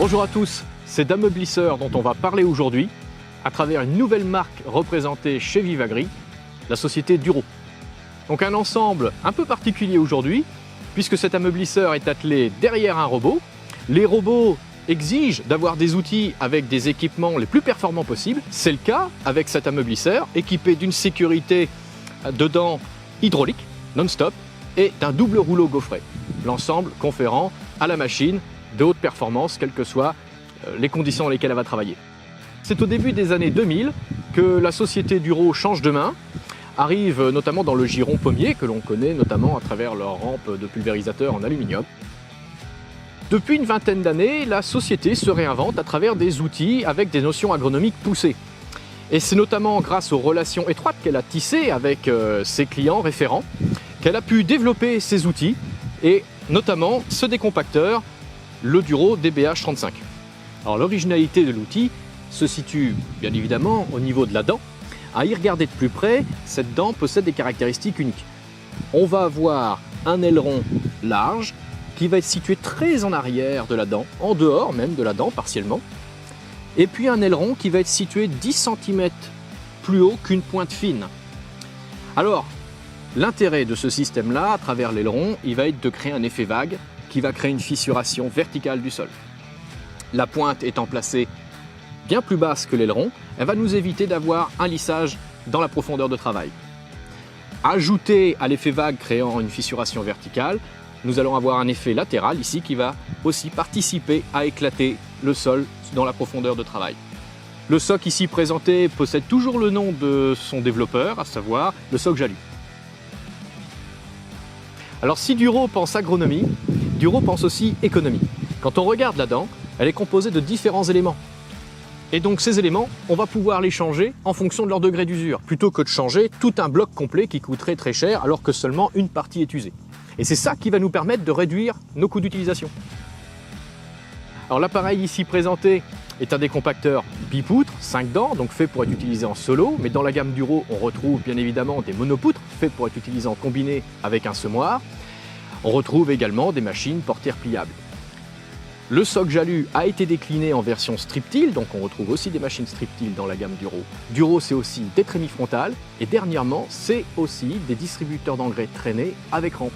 Bonjour à tous, c'est d'ameublisseurs dont on va parler aujourd'hui à travers une nouvelle marque représentée chez Vivagri, la société Duro. Donc un ensemble un peu particulier aujourd'hui puisque cet ameublisseur est attelé derrière un robot. Les robots exigent d'avoir des outils avec des équipements les plus performants possibles. C'est le cas avec cet ameublisseur équipé d'une sécurité dedans hydraulique, non-stop, et d'un double rouleau gaufré. L'ensemble conférant à la machine de haute performance, quelles que soient les conditions dans lesquelles elle va travailler. C'est au début des années 2000 que la société Duro change de main, arrive notamment dans le giron pommier, que l'on connaît notamment à travers leur rampe de pulvérisateur en aluminium. Depuis une vingtaine d'années, la société se réinvente à travers des outils avec des notions agronomiques poussées. Et c'est notamment grâce aux relations étroites qu'elle a tissées avec ses clients référents qu'elle a pu développer ces outils, et notamment ce décompacteur, le Duro DBH35. Alors l'originalité de l'outil se situe bien évidemment au niveau de la dent. À y regarder de plus près, cette dent possède des caractéristiques uniques. On va avoir un aileron large qui va être situé très en arrière de la dent, en dehors même de la dent partiellement, et puis un aileron qui va être situé 10 cm plus haut qu'une pointe fine. Alors, l'intérêt de ce système-là, à travers l'aileron, il va être de créer un effet vague qui va créer une fissuration verticale du sol. La pointe étant placée bien plus basse que l'aileron, elle va nous éviter d'avoir un lissage dans la profondeur de travail. Ajouté à l'effet vague créant une fissuration verticale, nous allons avoir un effet latéral ici qui va aussi participer à éclater le sol dans la profondeur de travail. Le SOC ici présenté possède toujours le nom de son développeur, à savoir le SOC Jalu. Alors si Duro pense agronomie, Duro pense aussi économie. Quand on regarde la dent, elle est composée de différents éléments. Et donc ces éléments, on va pouvoir les changer en fonction de leur degré d'usure, plutôt que de changer tout un bloc complet qui coûterait très cher alors que seulement une partie est usée. Et c'est ça qui va nous permettre de réduire nos coûts d'utilisation. Alors l'appareil ici présenté est un décompacteur bipoutre, 5 dents, donc fait pour être utilisé en solo, mais dans la gamme Duro, on retrouve bien évidemment des monopoutres, faits pour être utilisés en combiné avec un semoir. On retrouve également des machines portières pliables. Le SOC Jalu a été décliné en version strip-till, donc on retrouve aussi des machines strip-till dans la gamme Duro. Duro, c'est aussi des trémies frontales, et dernièrement, c'est aussi des distributeurs d'engrais traînés avec rampe.